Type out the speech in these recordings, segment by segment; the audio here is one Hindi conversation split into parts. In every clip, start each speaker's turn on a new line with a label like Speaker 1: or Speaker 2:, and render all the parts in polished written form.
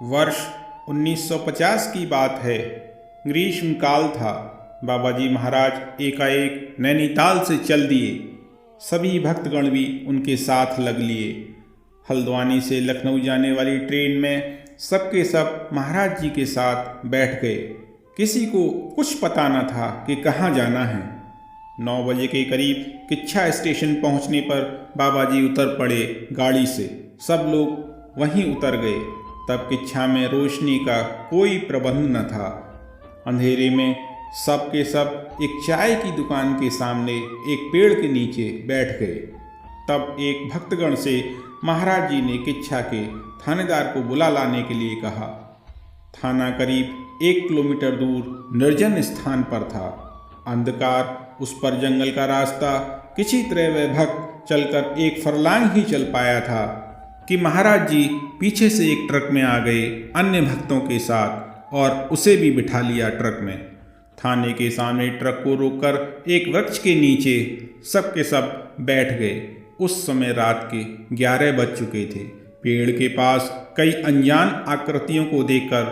Speaker 1: वर्ष 1950 की बात है। ग्रीष्मकाल था। बाबा जी महाराज एकाएक नैनीताल से चल दिए। सभी भक्तगण भी उनके साथ लग लिए। हल्द्वानी से लखनऊ जाने वाली ट्रेन में सबके सब महाराज जी के साथ बैठ गए। किसी को कुछ पता न था कि कहाँ जाना है। 9 बजे के करीब किच्छा स्टेशन पहुँचने पर बाबा जी उतर पड़े गाड़ी से। सब लोग वहीं उतर गए। तब किच्छा में रोशनी का कोई प्रबंध न था। अंधेरे में सब के सब एक चाय की दुकान के सामने एक पेड़ के नीचे बैठ गए। तब एक भक्तगण से महाराज जी ने किच्छा के थानेदार को बुला लाने के लिए कहा। थाना करीब 1 किलोमीटर दूर निर्जन स्थान पर था। अंधकार, उस पर जंगल का रास्ता। किसी तरह वह भक्त चलकर 1 फरलांग ही चल पाया था कि महाराज जी पीछे से एक ट्रक में आ गए अन्य भक्तों के साथ और उसे भी बिठा लिया ट्रक में। थाने के सामने ट्रक को रोककर एक वृक्ष के नीचे सब के सब बैठ गए। उस समय रात के 11 बज चुके थे। पेड़ के पास कई अनजान आकृतियों को देखकर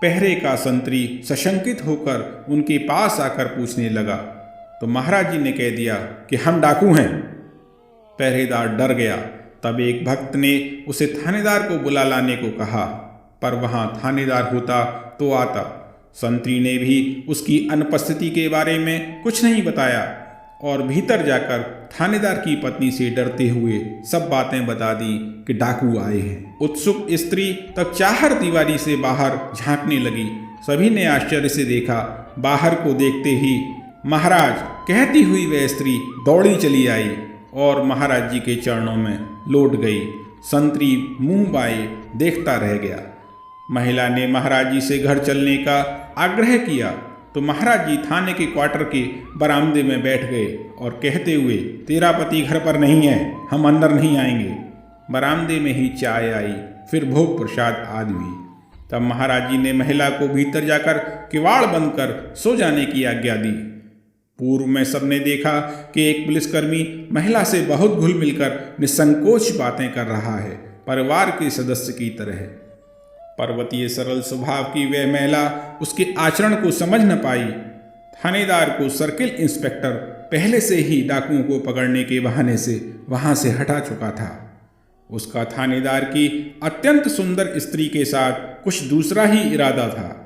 Speaker 1: पहरे का संतरी सशंकित होकर उनके पास आकर पूछने लगा तो महाराज जी ने कह दिया कि हम डाकू हैं। पहरेदार डर गया। तब एक भक्त ने उसे थानेदार को बुला लाने को कहा, पर वहां थानेदार होता तो आता। संतरी ने भी उसकी अनुपस्थिति के बारे में कुछ नहीं बताया और भीतर जाकर थानेदार की पत्नी से डरते हुए सब बातें बता दी कि डाकू आए हैं। उत्सुक स्त्री तब चाहर दीवारी से बाहर झांकने लगी। सभी ने आश्चर्य से देखा। बाहर को देखते ही महाराज कहती हुई वह स्त्री दौड़ी चली आई और महाराज जी के चरणों में लौट गई। संतरी मुंह बाए देखता रह गया। महिला ने महाराज जी से घर चलने का आग्रह किया तो महाराज जी थाने के क्वार्टर के बरामदे में बैठ गए और कहते हुए, तेरा पति घर पर नहीं है, हम अंदर नहीं आएंगे। बरामदे में ही चाय आई, फिर भोग प्रसाद आदि हुई। तब महाराज जी ने महिला को भीतर जाकर किवाड़ बंद कर सो जाने की आज्ञा दी। पूर्व में सबने देखा कि एक पुलिसकर्मी महिला से बहुत घुल मिलकर निसंकोच बातें कर रहा है, परिवार के सदस्य की तरह। पर्वतीय सरल स्वभाव की वह महिला उसके आचरण को समझ न पाई। थानेदार को सर्किल इंस्पेक्टर पहले से ही डाकुओं को पकड़ने के बहाने से वहां से हटा चुका था। उसका थानेदार की अत्यंत सुंदर स्त्री के साथ कुछ दूसरा ही इरादा था,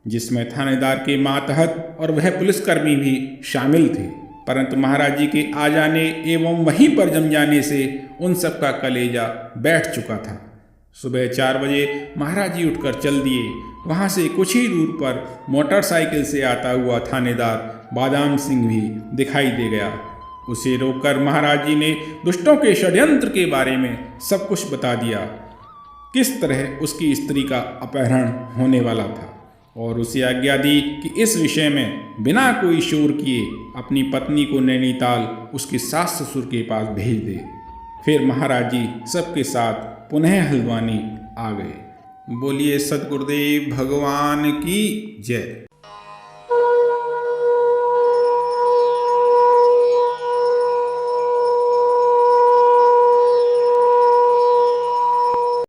Speaker 1: जिसमें थानेदार के मातहत और वह पुलिसकर्मी भी शामिल थे। परंतु महाराज जी के आ जाने एवं वहीं पर जम जाने से उन सब का कलेजा बैठ चुका था। सुबह 4 बजे महाराज जी उठकर चल दिए। वहां से कुछ ही दूर पर मोटरसाइकिल से आता हुआ थानेदार बादाम सिंह भी दिखाई दे गया। उसे रोककर महाराज जी ने दुष्टों के षड्यंत्र के बारे में सब कुछ बता दिया, किस तरह उसकी स्त्री का अपहरण होने वाला था, और उसे आज्ञा दी कि इस विषय में बिना कोई शोर किए अपनी पत्नी को नैनीताल उसके सास ससुर के पास भेज दे। फिर महाराज जी सबके साथ पुनः हल्द्वानी आ गए। बोलिए सद्गुरुदेव भगवान की जय।